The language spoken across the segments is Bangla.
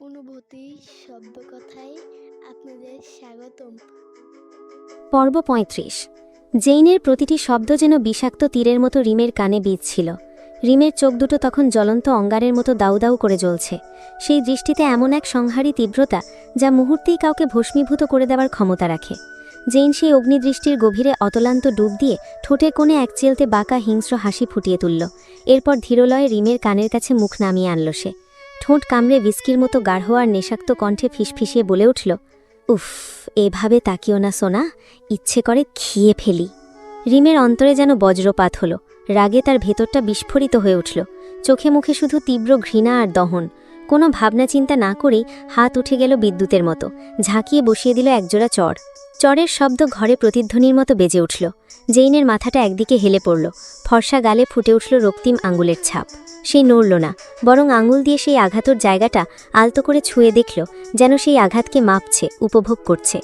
অনুভূতি শব্দকথায় আপনাদের স্বাগতম। পর্ব ৩৫। জেইনের প্রতিটি শব্দ যেন বিষাক্ত তীরের মতো রিমের কানে বিঁধছিল। রিমের চোখ দুটো তখন জ্বলন্ত অঙ্গারের মতো দাউ দাউ করে জ্বলছে। সেই দৃষ্টিতে এমন এক সংহারী তীব্রতা যা মুহূর্তেই কাউকে ভস্মীভূত করে দেওয়ার ক্ষমতা রাখে। জেইন সেই অগ্নিদৃষ্টির গভীরে অতলান্ত ডুব দিয়ে ঠোঁটের কোণে এক চেলতে বাঁকা হিংস্র হাসি ফুটিয়ে তুলল। এরপর ধীরলয়ে রিমের কানের কাছে মুখ নামিয়ে আনল সে। ঠোঁট কামড়ে বিস্কির মতো গাঢ় আর নেশাক্ত কণ্ঠে ফিসফিসিয়ে বলে উঠল, উফ, এভাবে তাকিও না সোনা, ইচ্ছে করে খেয়ে ফেলি। রিমের অন্তরে যেন বজ্রপাত হলো। রাগে তার ভেতরটা বিস্ফোরিত হয়ে উঠল। চোখে মুখে শুধু তীব্র ঘৃণা আর দহন। কোনো ভাবনা চিন্তা না করেই হাত উঠে গেল বিদ্যুতের মতো, ঝাঁকিয়ে বসিয়ে দিল একজোড়া চড়। চড়ের শব্দ ঘরে প্রতিধ্বনির মতো বেজে উঠল। জেইনের মাথাটা একদিকে হেলে পড়ল। ফর্সা গালে ফুটে উঠল রক্তিম আঙুলের ছাপ। সেই নড়ল না, বরং আঙুল দিয়ে সেই আঘাতর জায়গাটা আলতো করে ছুঁয়ে দেখল, যেন সেই আঘাতকে মাপছে, উপভোগ করছে।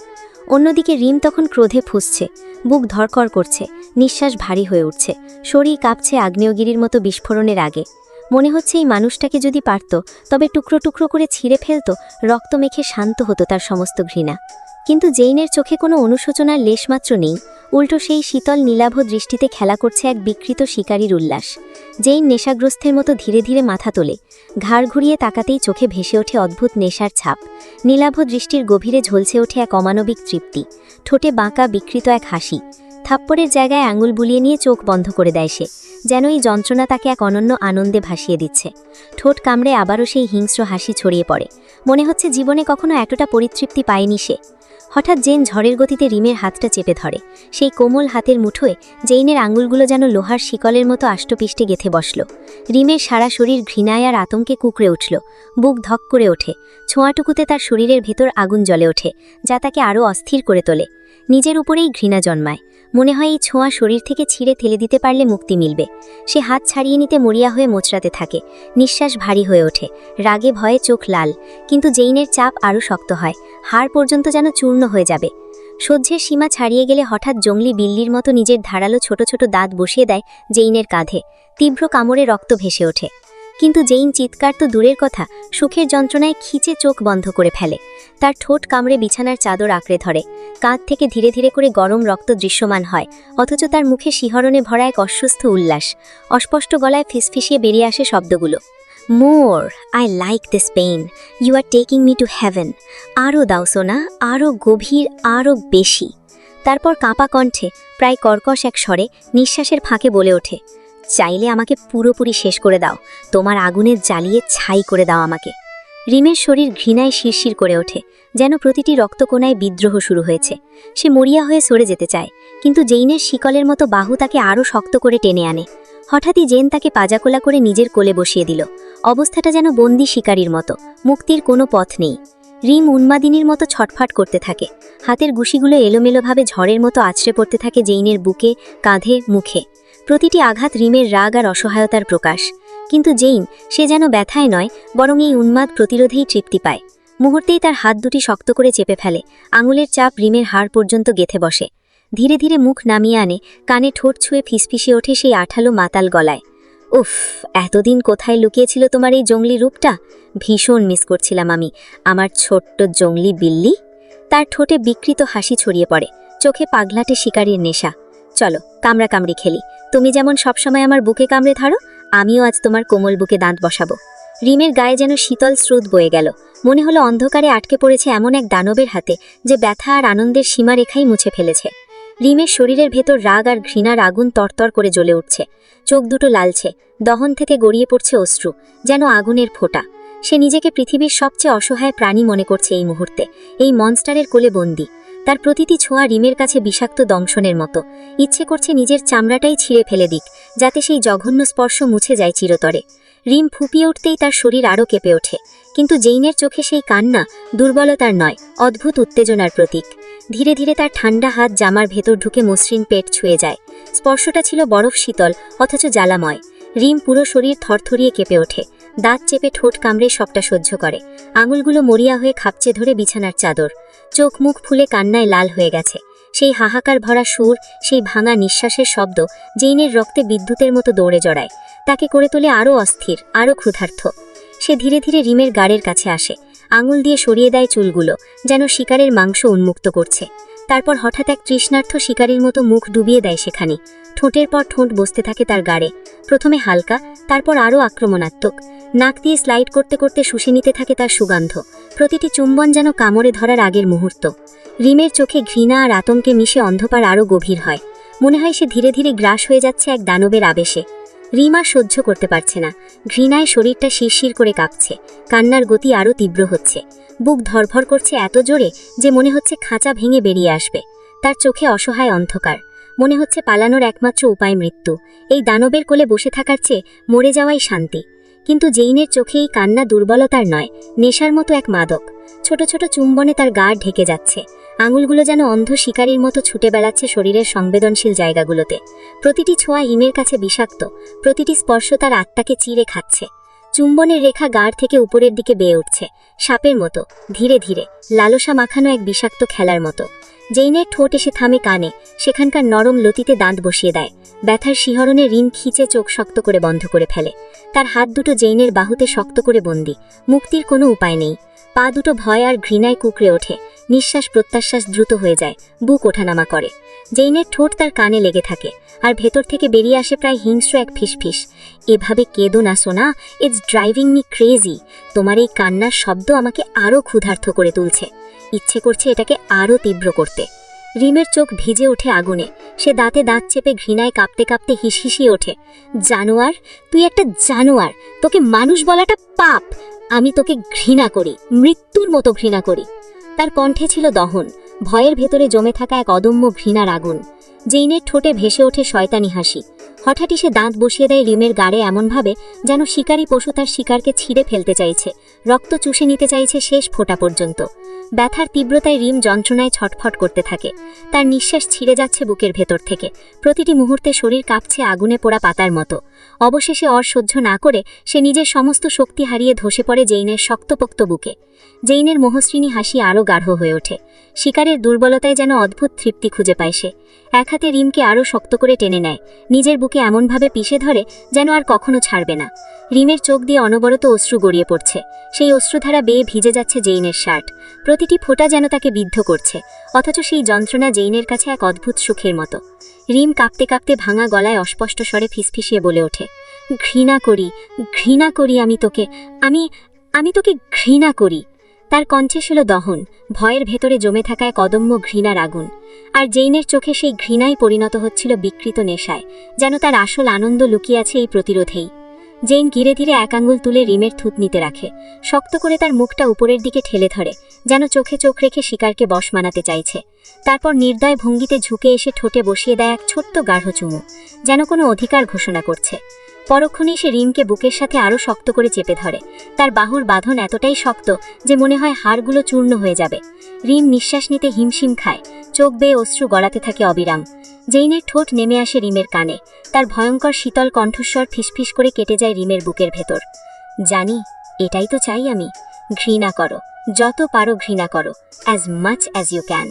অন্যদিকে রিম তখন ক্রোধে ফুঁসছে, বুক ধরকর করছে, নিঃশ্বাস ভারী হয়ে উঠছে, শরীর কাঁপছে আগ্নেয়গিরির মতো বিস্ফোরণের আগে। মনে হচ্ছে এই মানুষটাকে যদি পারত, তবে টুকরো টুকরো করে ছিঁড়ে ফেলত, রক্ত মেখে শান্ত হতো তার সমস্ত ঘৃণা। কিন্তু জেইনের চোখে কোনো অনুশোচনার লেশমাত্র নেই। উল্টো সেই শীতল নীলাভ দৃষ্টিতে খেলা করছে এক বিকৃত শিকারীর উল্লাস। জেইন নেশাগ্রস্তের মতো ধীরে ধীরে মাথা তোলে। ঘাড় ঘুরিয়ে তাকাতেই চোখে ভেসে ওঠে অদ্ভুত নেশার ছাপ। নীলাভ দৃষ্টির গভীরে ঝলসে ওঠে এক অমানবিক তৃপ্তি। ঠোঁটে বাঁকা বিকৃত এক হাসি। থাপ্পড়ের জায়গায় আঙুল বুলিয়ে নিয়ে চোখ বন্ধ করে দেয় সে, যেন এই যন্ত্রণা তাকে এক অনন্য আনন্দে ভাসিয়ে দিচ্ছে। ঠোঁট কামড়ে আবারও সেই হিংস্র হাসি ছড়িয়ে পড়ে। মনে হচ্ছে জীবনে কখনো এতটা পরিতৃপ্তি পায়নি সে। হঠাৎ জেন ঝড়ের গতিতে রিমের হাতটা চেপে ধরে। সেই কোমল হাতের মুঠোয় জেইনের আঙুলগুলো যেন লোহার শিকলের মতো আষ্টপিষ্টে গেঁথে বসল। রিমের সারা শরীর ঘৃণায় আর আতঙ্কে কুঁকড়ে উঠল। বুক ধক করে ওঠে। ছোঁয়াটুকুতে তার শরীরের ভেতর আগুন জ্বলে ওঠে, যা তাকে আরও অস্থির করে তোলে। নিজের উপরেই ঘৃণা জন্মায়। মনে হয় এই ছোঁয়া শরীর থেকে ছিঁড়ে ফেলে দিতে পারলে মুক্তি মিলবে। সে হাত ছাড়িয়ে নিতে মরিয়া হয়ে মোচড়াতে থাকে। নিঃশ্বাস ভারী হয়ে ওঠে। রাগে ভয়ে চোখ লাল। কিন্তু জেইনের চাপ আরও শক্ত হয়। হাড় পর্যন্ত যেন চূর্ণ হয়ে যাবে। সহ্যের সীমা ছাড়িয়ে গেলে হঠাৎ জংলি বিল্লির মতো নিজের ধারালো ছোট ছোট দাঁত বসিয়ে দেয় জেইনের কাঁধে। তীব্র কামড়ে রক্ত ভেসে ওঠে। কিন্তু জেইন চিৎকার তো দূরের কথা, সুখের যন্ত্রণায় খিচে চোখ বন্ধ করে ফেলে। তার ঠোঁট কামড়ে বিছানার চাদর আঁকড়ে ধরে। কাঁধ থেকে ধীরে ধীরে করে গরম রক্ত দৃশ্যমান হয়, অথচ তার মুখে শিহরণে ভরা এক অস্বস্ಥ উল্লাস। অস্পষ্ট গলায় ফিসফিসিয়ে বেরিয়ে আসে শব্দগুলো, more, I like this pain, you are taking me to heaven. আরও দাও সোনা, আরও গভীর, আরও বেশি। তারপর কাঁপা কণ্ঠে, প্রায় কর্কশ এক স্বরে, নিঃশ্বাসের ফাঁকে বলে ওঠে, চাইলে আমাকে পুরোপুরি শেষ করে দাও, তোমার আগুনে জ্বালিয়ে ছাই করে দাও আমাকে। রিমের শরীর ঘৃণায় শিরশির করে ওঠে, যেন প্রতিটি রক্তকোণায় বিদ্রোহ শুরু হয়েছে। সে মরিয়া হয়ে সরে যেতে চায়, কিন্তু জেইনের শিকলের মতো বাহু তাকে আরও শক্ত করে টেনে আনে। হঠাৎই জেন তাকে পাজাকোলা করে নিজের কোলে বসিয়ে দিল। অবস্থাটা যেন বন্দি শিকারীর মতো, মুক্তির কোনো পথ নেই। রিম উন্মাদিনীর মতো ছটফট করতে থাকে। হাতের গুশিগুলো এলোমেলোভাবে ঝড়ের মতো আছড়ে পড়তে থাকে জেইনের বুকে, কাঁধে, মুখে। প্রতিটি আঘাত রিমের রাগ আর অসহায়তার প্রকাশ। কিন্তু জেইন, সে যেন ব্যথায় নয়, বরং এই উন্মাদ প্রতিরোধেই তৃপ্তি পায়। মুহূর্তেই তার হাত দুটি শক্ত করে চেপে ফেলে। আঙুলের চাপ রিমের হাড় পর্যন্ত গেঁথে বসে। ধীরে ধীরে মুখ নামিয়ে আনে, কানে ঠোঁট ছুঁয়ে ফিসফিসে ওঠে সেই আঠালো মাতাল গলায়, উফ, এতদিন কোথায় লুকিয়েছিল তোমার এই জঙ্গলি রূপটা? ভীষণ মিস করছিলাম আমি, আমার ছোট্ট জঙ্গলি বিল্লি। তার ঠোঁটে বিকৃত হাসি ছড়িয়ে পড়ে, চোখে পাগলাটে শিকারীর নেশা। চলো কামড়াকামড়ি খেলি। তুমি যেমন সবসময় আমার বুকে কামড়ে ধরো, আমিও আজ তোমার কোমল বুকে দাঁত বসাবো। রিমের গায়ে যেন শীতল স্রোত বয়ে গেল। মনে হলো অন্ধকারে আটকে পড়েছে এমন এক দানবের হাতে, যে ব্যথা আর আনন্দের সীমারেখাই মুছে ফেলেছে। রিমের শরীরের ভেতর রাগ আর ঘৃণার আগুন তরতর করে জ্বলে উঠছে। চোখ দুটো লালছে, দহন থেকে গড়িয়ে পড়ছে অশ্রু, যেন আগুনের ফোঁটা। সে নিজেকে পৃথিবীর সবচেয়ে অসহায় প্রাণী মনে করছে এই মুহূর্তে, এই মনস্টারের কোলে বন্দি। তার প্রতিটি ছোঁয়া রিমের কাছে বিষাক্ত দংশনের মতো। ইচ্ছে করছে নিজের চামড়াটাই ছিঁড়ে ফেলে দিক, যাতে সেই জঘন্য স্পর্শ মুছে যায় চিরতরে। রিম ফুপিয়ে উঠতেই তার শরীর আরও কেঁপে ওঠে। কিন্তু জেইনের চোখে সেই কান্না দুর্বলতার নয়, অদ্ভুত উত্তেজনার প্রতীক। ধীরে ধীরে তার ঠান্ডা হাত জামার ভেতর ঢুকে মসৃণ পেট ছুঁয়ে যায়। স্পর্শটা ছিল বরফ শীতল, অথচ জ্বালাময়। রিম পুরো শরীর থরথরিয়ে কেঁপে ওঠে। দাঁত চেপে ঠোঁট কামড়ে সবটা সহ্য করে। আঙুলগুলো মরিয়া হয়ে খাপচে ধরে বিছানার চাদর। চোখ মুখ ফুলে কান্নায় লাল হয়ে গেছে। সেই হাহাকার ভরা সুর, সেই ভাঙা নিঃশ্বাসের শব্দ জেইনের রক্তে বিদ্যুতের মতো দৌড়ে জড়ায়। তাকে করে তোলে আরও অস্থির, আরও ক্ষুধার্ত। সে ধীরে ধীরে রিমের গাড়ের কাছে আসে, আঙুল দিয়ে সরিয়ে দেয় চুলগুলো, যেন শিকারের মাংস উন্মুক্ত করছে। তারপর হঠাৎ এক তৃষ্ণার্থ শিকারীর মতো মুখ ডুবিয়ে দেয় সেখানে। ঠোঁটের পর ঠোঁট বসতে থাকে তার গাড়ে, প্রথমে হালকা, তারপর আরও আক্রমণাত্মক। নাক দিয়ে স্লাইড করতে করতে শুষে নিতে থাকে তার সুগন্ধ। প্রতিটি চুম্বন যেন কামড়ে ধরার আগের মুহূর্ত। রিমের চোখে ঘৃণা আর আতঙ্কে মিশে অন্ধকার আরও গভীর হয়। মনে হয় সে ধীরে ধীরে গ্রাস হয়ে যাচ্ছে এক দানবের আবেশে। রিম আর সহ্য করতে পারছে না। ঘৃণায় শরীরটা শিরশির করে কাঁপছে, কান্নার গতি আরও তীব্র হচ্ছে। বুক ধরফর করছে এত জোরে যে মনে হচ্ছে খাঁচা ভেঙে বেরিয়ে আসবে। তার চোখে অসহায় অন্ধকার, মনে হচ্ছে পালানোর একমাত্র উপায় মৃত্যু। এই দানবের কোলে বসে থাকার চেয়ে মরে যাওয়াই শান্তি। কিন্তু জেইনের চোখে এই কান্না দুর্বলতার নয়, নেশার মতো এক মাদক। ছোট ছোট চুম্বনে তার গা ঢেকে যাচ্ছে, আঙুলগুলো যেন অন্ধ শিকারীর মতো ছুটে বেড়াচ্ছে শরীরের সংবেদনশীল জায়গাগুলোতে। প্রতিটি ছোঁয়া হিমের কাছে বিষাক্ত, প্রতিটি স্পর্শ তার আত্মাকে চিরে খাচ্ছে। চুম্বনের রেখা গাড় থেকে উপরের দিকে বেয়ে উঠছে, সাপের মতো, ধীরে ধীরে, লালসা মাখানো এক বিষাক্ত খেলার মতো। জেইনের ঠোঁট এসে থামে কানে, সেখানকার নরম লতিতে দাঁত বসিয়ে দেয়। ব্যথার শিহরণে রিম খিঁচে চোখ শক্ত করে বন্ধ করে ফেলে। তার হাত দুটো জেইনের বাহুতে শক্ত করে বন্দি, মুক্তির কোনো উপায় নেই। পা দুটো ভয় আর ঘৃণায় কুঁকড়ে ওঠে, নিঃশ্বাস প্রত্যাশ্বাস দ্রুত হয়ে যায়, বুক ওঠানামা করে। জেইনের ঠোঁট তার কানে লেগে থাকে, আর ভেতর থেকে বেরিয়ে আসে প্রায় হিংস্র এক ফিসফিস। এভাবে কেঁদো না সোনা, ইটস ড্রাইভিং মি ক্রেজি। তোমার এই কান্নার শব্দ আমাকে আরও ক্ষুধার্ত করে তুলছে। ইচ্ছে করছে এটাকে আরও তীব্র করতে। রিমের চোখ ভিজে ওঠে আগুনে, সে দাঁতে দাঁত চেপে ঘৃণায় কাঁপতে কাঁপতে হিসহিসিয়ে ওঠে। জানোয়ার, তুই একটা জানোয়ার, তোকে মানুষ বলাটা পাপ। আমি তোকে ঘৃণা করি, মৃত্যুর মতো ঘৃণা করি। তার কণ্ঠে ছিল দহন, ভয়ের ভেতরে জমে থাকা এক অদম্য ঘৃণার আগুন। জেইনের ঠোঁটে ভেসে ওঠে শয়তানি হাসি। হঠাৎই সে দাঁত বসিয়ে দেয় রিমের গাড়ে এমনভাবে যেন শিকারী পশু তার শিকারকে ছিঁড়ে ফেলতে চাইছে, রক্ত চুষে নিতে চাইছে শেষ ফোঁটা পর্যন্ত। ব্যথার তীব্রতায় রিম যন্ত্রণায় ছটফট করতে থাকে। তার নিঃশ্বাস ছিঁড়ে যাচ্ছে বুকের ভেতর থেকে, প্রতিটি মুহূর্তে শরীর কাঁপছে আগুনে পোড়া পাতার মতো। অবশেষে অর সহ্য না করে সে নিজের সমস্ত শক্তি হারিয়ে ধসে পড়ে জেইনের শক্তপোক্ত বুকে। জেইনের মহস্বিনী হাসি আরও গাঢ় হয়ে ওঠে। শিকারের দুর্বলতায় যেন অদ্ভুত তৃপ্তি খুঁজে পায় সে। এক হাতে রিমকে আরও শক্ত করে টেনে নেয়, নিজের বুকে এমনভাবে পিষে ধরে যেন আর কখনো ছাড়বে না। রিমের চোখ দিয়ে অনবরত অশ্রু গড়িয়ে পড়ছে, সেই অশ্রুধারা বেয়ে ভিজে যাচ্ছে জেইনের শার্ট। প্রতিটি ফোঁটা যেন তাকে বিদ্ধ করছে, অথচ সেই যন্ত্রণা জেইনের কাছে এক অদ্ভুত সুখের মতো। রিম কাঁপতে কাঁপতে ভাঙা গলায় অস্পষ্ট স্বরে ফিসফিসিয়ে বলে ওঠে, ঘৃণা করি, ঘৃণা করি আমি তোকে, আমি তোকে ঘৃণা করি। তার কণ্ঠে ছিল দহন, ভয়ের ভেতরে জমে থাকা এক অদম্য ঘৃণার আগুন। আর জেইনের চোখে সেই ঘৃণাই পরিণত হচ্ছিল বিকৃত নেশায়, যেন তার আসল আনন্দ লুকিয়ে আছে এই প্রতিরোধেই। জেইন ধীরে ধীরে এক আঙুল তুলে রিমের থুতনিতে রাখে, শক্ত করে তার মুখটা উপরের দিকে ঠেলে ধরে, যেন চোখে চোখ রেখে শিকারকে বশ মানাতে চাইছে। তারপর নির্দয় ভঙ্গিতে ঝুঁকে এসে ঠোঁটে বসিয়ে দেয় এক ছোট্ট গাঢ় চুমু, যেন কোনো অধিকার ঘোষণা করছে। পরক্ষণেই সে রিমকে বুকের সাথে আরও শক্ত করে চেপে ধরে। তার বাহুর বাঁধন এতটাই শক্ত যে মনে হয় হাড়গুলো চূর্ণ হয়ে যাবে। রিম নিঃশ্বাস নিতে হিমশিম খায়, চোখ বেয়ে অশ্রু গড়াতে থাকে অবিরাম। জেইনের ঠোঁট নেমে আসে রিমের কানে, তার ভয়ঙ্কর শীতল কণ্ঠস্বর ফিসফিস করে কেটে যায় রিমের বুকের ভেতর। জানি, এটাই তো চাই আমি। ঘৃণা করো, যত পারো ঘৃণা করো, as much as you can.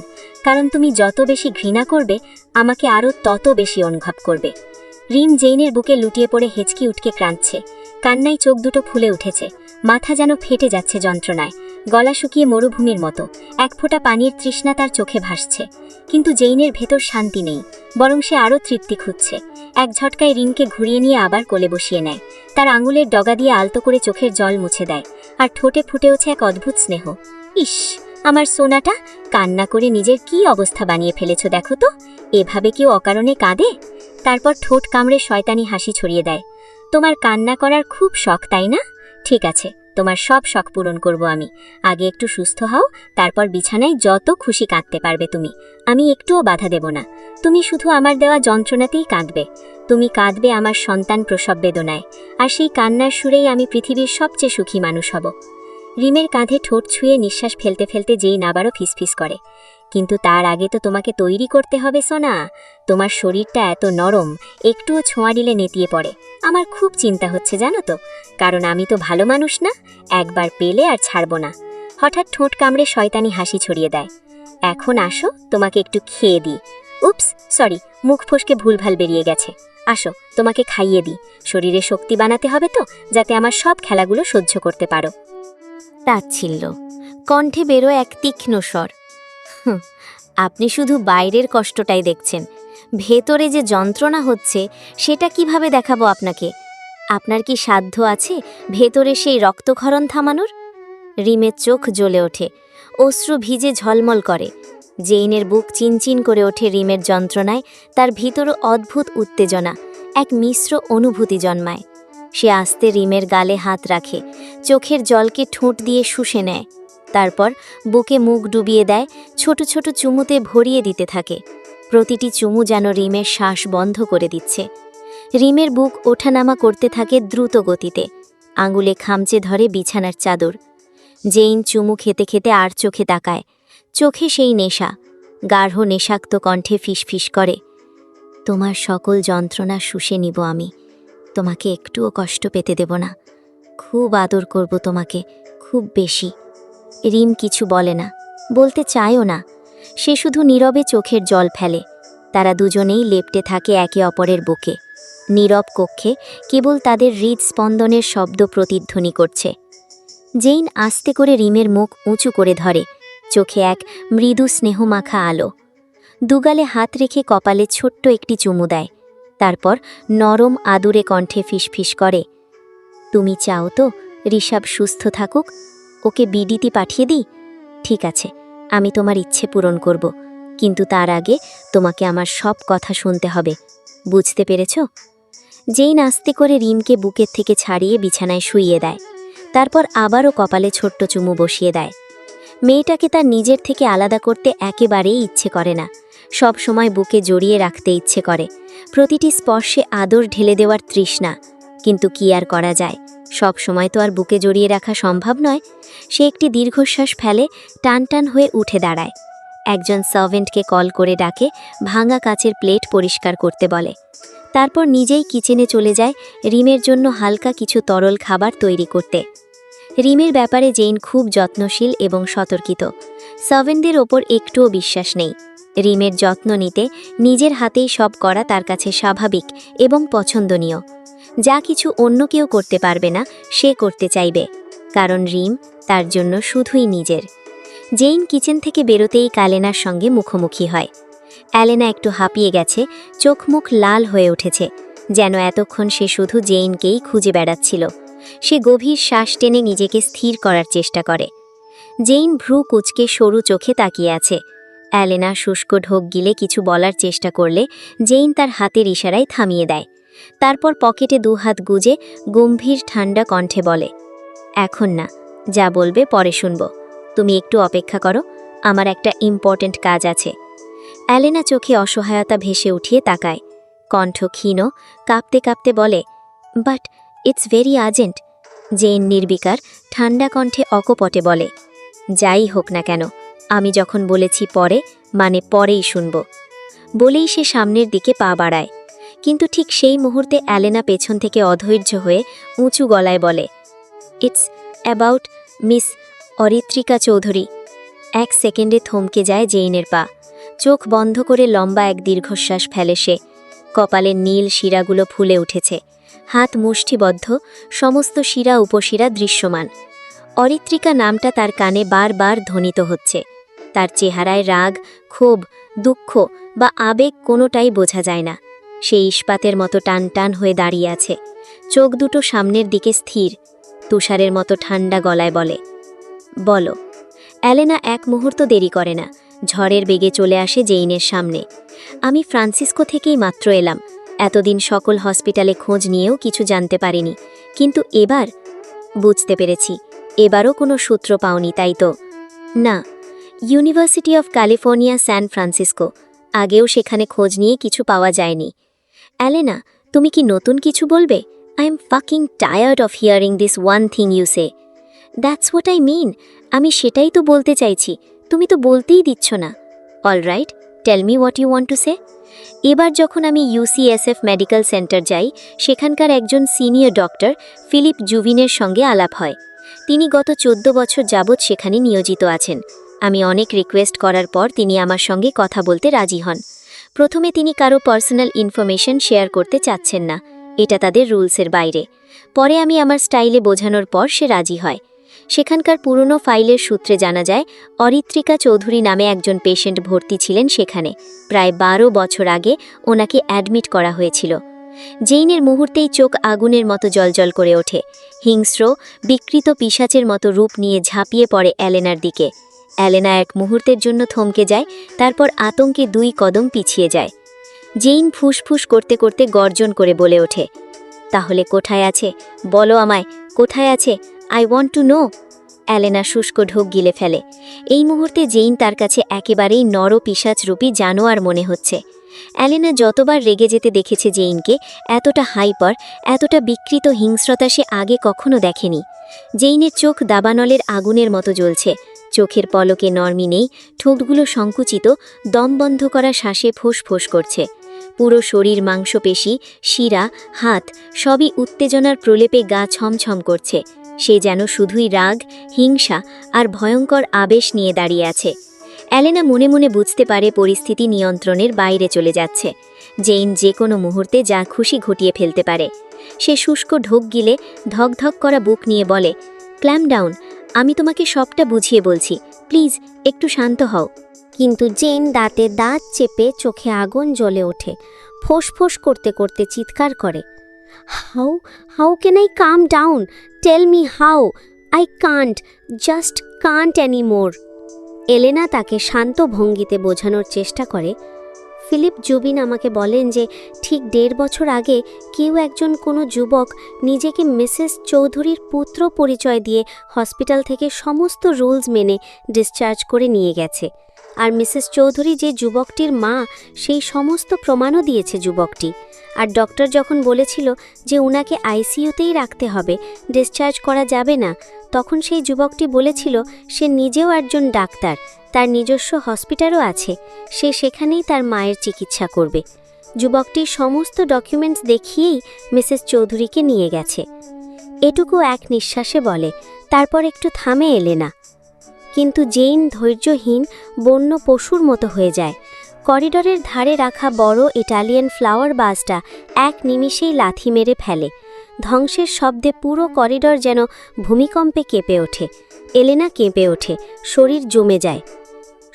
কারণ তুমি যত বেশি ঘৃণা করবে, আমাকে আরও তত বেশি অনুভব করবে। রিম জেইনের বুকে লুটিয়ে পড়ে হেঁচকি উঠকে কাঁদছে, কান্নায় চোখ দুটো ফুলে উঠেছে, মাথা যেন ফেটে যাচ্ছে যন্ত্রণায়, গলা শুকিয়ে মরুভূমির মতো। এক ফোঁটা পানির তৃষ্ণা তার চোখে ভাসছে, কিন্তু জেইনের ভেতর শান্তি নেই, বরং সে আরও তৃপ্তি খুঁজছে। এক ঝটকায় রিমকে ঘুরিয়ে নিয়ে আবার কোলে বসিয়ে নেয়, তার আঙুলের ডগা দিয়ে আলতো করে চোখের জল মুছে দেয়, আর ঠোঁটে ফুটে ওঠে এক অদ্ভুত স্নেহ। ইস, আমার সোনাটা, কান্না করে নিজের কি অবস্থা বানিয়ে ফেলেছো দেখো তো। এভাবে কেউ অকারণে কাঁদে? তারপর ঠোঁট কামড়ে শয়তানি হাসি ছড়িয়ে দেয়। তোমার কান্না করার খুব শখ, তাই না? ঠিক আছে, তোমার সব শখ পূরণ করব আমি। আগে একটু সুস্থ হও, তারপর বিছানায় যত খুশি কাঁদতে পারবে তুমি। আমি একটুও বাধা দেব না। তুমি শুধু আমার দেওয়া যন্ত্রণাতেই কাঁদবে। তুমি কাঁদবে আমার সন্তান প্রসব বেদনায়, আর সেই কান্নার সুরেই আমি পৃথিবীর সবচেয়ে সুখী মানুষ হব। রিমের কাঁধে ঠোঁট ছুঁয়ে নিঃশ্বাস ফেলতে ফেলতে যেই আবারও ফিসফিস করে, কিন্তু তার আগে তো তোমাকে তৈরি করতে হবে সোনা। তোমার শরীরটা এত নরম, একটুও ছোঁয়া দিলে নেতিয়ে পড়ে। আমার খুব চিন্তা হচ্ছে জানো তো, কারণ আমি তো ভালো মানুষ না, একবার পেলে আর ছাড়ব না। হঠাৎ ঠোঁট কামড়ে শয়তানি হাসি ছড়িয়ে দেয়। এখন আসো, তোমাকে একটু খেয়ে দিই। উপস, সরি, মুখ ফসকে ভুলভাল বেরিয়ে গেছে। আসো তোমাকে খাইয়ে দিই, শরীরে শক্তি বানাতে হবে তো, যাতে আমার সব খেলাগুলো সহ্য করতে পারো। তাচ্ছিল্য, কণ্ঠে বেরো এক তীক্ষ্ণ স্বর। আপনি শুধু বাইরের কষ্টটাই দেখছেন, ভেতরে যে যন্ত্রণা হচ্ছে সেটা কিভাবে দেখাবো আপনাকে? আপনার কি সাধ্য আছে ভেতরে সেই রক্তক্ষরণ থামানোর? রিমের চোখ জ্বলে ওঠে, অশ্রু ভিজে ঝলমল করে। জেইনের বুক চিনচিন করে ওঠে রিমের যন্ত্রণায়, তার ভিতরও অদ্ভুত উত্তেজনা, এক মিশ্র অনুভূতি জন্মায়। সে আস্তে রিমের গালে হাত রাখে, চোখের জলকে ঠোঁট দিয়ে শুষে নেয়, তারপর বুকে মুখ ডুবিয়ে দেয়, ছোট ছোট চুমুতে ভরিয়ে দিতে থাকে। প্রতিটি চুমু যেন রিমের শ্বাস বন্ধ করে দিচ্ছে। রিমের বুক ওঠানামা করতে থাকে দ্রুত গতিতে, আঙুলে খামচে ধরে বিছানার চাদর। জেইন চুমু খেতে খেতে আর চোখে তাকায়, চোখে সেই নেশা, গাঢ় নেশাক্ত কণ্ঠে ফিসফিস করে, তোমার সকল যন্ত্রণা শুষে নিব আমি, তোমাকে একটুও কষ্ট পেতে দেব না, খুব আদর করব তোমাকে, খুব বেশি। রিম কিছু বলে না, বলতে চায়ও না, সে শুধু নীরবে চোখের জল ফেলে। তারা দুজনেই লেপ্টে থাকে একে অপরের বুকে, নীরব কক্ষে কেবল তাদের হৃদস্পন্দনের শব্দ প্রতিধ্বনি করছে। জেইন আস্তে করে রিমের মুখ উঁচু করে ধরে, চোখে এক মৃদু স্নেহমাখা আলো। দুগালে হাত রেখে কপালে ছোট্ট একটি চুমু দেয়, তারপর নরম আদুরে কণ্ঠে ফিসফিস করে, তুমি চাও তো ঋষভ সুস্থ থাকুক? ওকে বিডিতি পাঠিয়ে দিই? ঠিক আছে, আমি তোমার ইচ্ছে পূরণ করব, কিন্তু তার আগে তোমাকে আমার সব কথা শুনতে হবে, বুঝতে পেরেছ? জেইন আস্তে করে রিমকে বুকের থেকে ছাড়িয়ে বিছানায় শুইয়ে দেয়, তারপর আবারও কপালে ছোট্ট চুমু বসিয়ে দেয়। মেয়েটাকে তার নিজের থেকে আলাদা করতে একেবারেই ইচ্ছে করে না, সব সময় বুকে জড়িয়ে রাখতে ইচ্ছে করে, প্রতিটি স্পর্শে আদর ঢেলে দেওয়ার তৃষ্ণা। কিন্তু কি আর করা যায়, সব সময় তো আর বুকে জড়িয়ে রাখা সম্ভব নয়। সে একটি দীর্ঘশ্বাস ফেলে, টান টান হয়ে উঠে দাঁড়ায়, একজন সার্ভেন্টকে কল করে ডাকে, ভাঙা কাচের প্লেট পরিষ্কার করতে বলে, তারপর নিজেই কিচেনে চলে যায় রিমের জন্য হালকা কিছু তরল খাবার তৈরি করতে। রিমের ব্যাপারে জেইন খুব যত্নশীল এবং সতর্কিত, সার্ভেন্টদের ওপর একটুও বিশ্বাস নেই। রিমের যত্ন নিতে নিজের হাতেই সব করা তার কাছে স্বাভাবিক এবং পছন্দনীয়। যা কিছু অন্য কেউ করতে পারবে না সে করতে চাইবে, কারণ রিম তার জন্য শুধুই নিজের। জেইন কিচেন থেকে বেরোতেই কালেনার সঙ্গে মুখোমুখি হয়। অ্যালেনা একটু হাঁপিয়ে গেছে, চোখ মুখ লাল হয়ে উঠেছে, যেন এতক্ষণ সে শুধু জেইনকেই খুঁজে বেড়াচ্ছিল। সে গভীর শ্বাস টেনে নিজেকে স্থির করার চেষ্টা করে। জেইন ভ্রু কুঁচকে সরু চোখে তাকিয়ে আছে। অ্যালেনা শুষ্ক ঢোক গিলে কিছু বলার চেষ্টা করলে জেইন তার হাতের ইশারায় থামিয়ে দেয়, তারপর পকেটে দুহাত গুজে গম্ভীর ঠান্ডা কণ্ঠে বলে, এখন না, যা বলবে পরে শুনব, তুমি একটু অপেক্ষা করো, আমার একটা ইম্পর্ট্যান্ট কাজ আছে। অ্যালেনা চোখে অসহায়তা ভেসে উঠিয়ে তাকায়, কণ্ঠ ক্ষীণ, কাঁপতে কাঁপতে বলে, বাট ইটস ভেরি আর্জেন্ট। জেইন নির্বিকার ঠান্ডা কণ্ঠে অকপটে বলে, যাই হোক না কেন, আমি যখন বলেছি পরে, মানে পরেই শুনব। বলেই সে সামনের দিকে পা বাড়ায়, কিন্তু ঠিক সেই মুহূর্তে অ্যালেনা পেছন থেকে অধৈর্য হয়ে উঁচু গলায় বলে, it's about miss Aritrika Chowdhury. এক সেকেন্ডে থমকে যায় জেইনের পা, চোখ বন্ধ করে লম্বা এক দীর্ঘশ্বাস ফেলে সে। কপালের নীল শিরাগুলো ফুলে উঠেছে, হাত মুষ্টিবদ্ধ, সমস্ত শিরা উপশিরা দৃশ্যমান। অরিত্রিকা নামটা তার কানে বারবার ধ্বনিত হচ্ছে। তার চেহারায় রাগ, ক্ষোভ, দুঃখ বা আবেগ কোনোটাই বোঝা যায় না। সে ইস্পাতের মতো টান টান হয়ে দাঁড়িয়ে আছে, চোখ দুটো সামনের দিকে স্থির, তুষারের মতো ঠান্ডা গলায় বলে, বলো। অ্যালেনা এক মুহূর্ত দেরি করে না, ঝড়ের বেগে চলে আসে জেইনের সামনে। আমি ফ্রান্সিসকো থেকেই মাত্র এলাম, এতদিন সকল হসপিটালে খোঁজ নিয়েও কিছু জানতে পারিনি, কিন্তু এবার বুঝতে পেরেছি, এবারও কোনো সূত্র পাওনি, তাই তো? না, university of California San Francisco, আগেও সেখানে খোঁজ নিয়ে কিছু পাওয়া যায়নি। অ্যালেনা, তুমি কি নতুন কিছু বলবে? I am fucking tired of hearing this one thing you say. That's what I mean, আমি সেটাই তো বলতে চাইছি, তুমি তো বলতেই দিচ্ছ না। Alright, tell me what you want to say. এবার যখন আমি ইউসিএসএফ মেডিকেল সেন্টার যাই, সেখানকার একজন সিনিয়র ডক্টর ফিলিপ জুভিনের সঙ্গে আলাপ হয়। তিনি গত 14 বছর যাবৎ সেখানে নিয়োজিত আছেন। আমি অনেক রিকোয়েস্ট করার পর তিনি আমার সঙ্গে কথা বলতে রাজি হন। প্রথমে তিনি কারো পার্সোনাল ইনফরমেশন শেয়ার করতে চাচ্ছেন না, এটা তাদের রুলসের বাইরে। পরে আমি আমার স্টাইলে বোঝানোর পর সে রাজি হয়। সেখানকার পুরনো ফাইলের সূত্রে জানা যায় অরিত্রিকা চৌধুরী নামে একজন পেশেন্ট ভর্তি ছিলেন সেখানে। প্রায় 12 বছর আগে ওনাকে অ্যাডমিট করা হয়েছিল। জেইনের মুহূর্তেই চোখ আগুনের মতো জ্বলজ্বল করে ওঠে। হিংস্র, বিকৃত পিশাচের মতো রূপ নিয়ে ঝাঁপিয়ে পড়ে এলেনার দিকে। এলেনা এক মুহূর্তের জন্য থমকে যায়, তারপর আতঙ্কে 2 কদম পিছিয়ে যায়। জেইন ফুসফুস করতে করতে গর্জন করে বলে ওঠে, তাহলে কোথায় আছে? বলো আমায়, কোথায় আছে? I want to no. Elena শুষ্ক ঢোক গিলে ফেলে। এই মুহূর্তে জেইন তার কাছে একেবারেই নর পিশাচরূপী জানোয়ার মনে হচ্ছে। এলেনা যতবার রেগে যেতে দেখেছে জেইনকে, এতটা হাইপার, এতটা বিকৃত হিংস্রতা সে আগে কখনো দেখেনি। জেইনের চোখ দাবানলের আগুনের মতো জ্বলছে। চোখের পলকে নরমি নেই, ঠোঁটগুলো সংকুচিত, দম বন্ধ করা শ্বাসে ফোঁস করছে। পুরো শরীর, মাংসপেশি, শিরা, হাত সবই উত্তেজনার প্রলেপে গা ছমছম করছে। সে যেন শুধুই রাগ, হিংসা আর ভয়ঙ্কর আবেশ নিয়ে দাঁড়িয়ে আছে। এলেনা মনে মনে বুঝতে পারে পরিস্থিতি নিয়ন্ত্রণের বাইরে চলে যাচ্ছে। জেইন যে কোনো মুহূর্তে যা খুশি ঘটিয়ে ফেলতে পারে। সে শুষ্ক ঢোক গিলে ধকধক করা বুক নিয়ে বলে, ক্ল্যাম ডাউন, আমি তোমাকে সবটা বুঝিয়ে বলছি, প্লিজ একটু শান্ত হও। কিন্তু জেইন দাঁতে দাঁত চেপে চোখে আগুন জ্বলে ওঠে। ফোঁস করতে করতে চিৎকার করে, how can I calm down? Tell me how. I can't, just can't anymore. Elena তাকে শান্ত ভঙ্গিতে বোঝানোর চেষ্টা করে, ফিলিপ জুবিন আমাকে বলেন যে ঠিক 1.5 বছর আগে কেউ একজন কোনো যুবক নিজেকে মিসেস চৌধুরীর পুত্র পরিচয় দিয়ে হসপিটাল থেকে সমস্ত রুলস মেনে ডিসচার্জ করে নিয়ে গেছে। আর মিসেস চৌধুরী যে যুবকটির মা, সেই সমস্ত প্রমাণও দিয়েছে যুবকটি। আর ডক্টর যখন বলেছিল যে উনাকে আইসিইউতেই রাখতে হবে, ডিসচার্জ করা যাবে না, তখন সেই যুবকটি বলেছিল সে নিজেও একজন ডাক্তার, তার নিজস্ব হসপিটালও আছে, সে সেখানেই তার মায়ের চিকিৎসা করবে। যুবকটির সমস্ত ডকুমেন্টস দেখিয়েই মিসেস চৌধুরীকে নিয়ে গেছে। এটুকু এক নিঃশ্বাসে বলে, তারপর একটু থামে এলেনা। কিন্তু জেইন ধৈর্যহীন, বন্য পশুর মতো হয়ে যায়। করিডরের ধারে রাখা বড় ইটালিয়ান ফ্লাওয়ার বাসটা এক নিমিষেই লাথি মেরে ফেলে। ধ্বংসের শব্দে পুরো করিডর যেন ভূমিকম্পে কেঁপে ওঠে। এলেনা কেঁপে ওঠে, শরীর জমে যায়।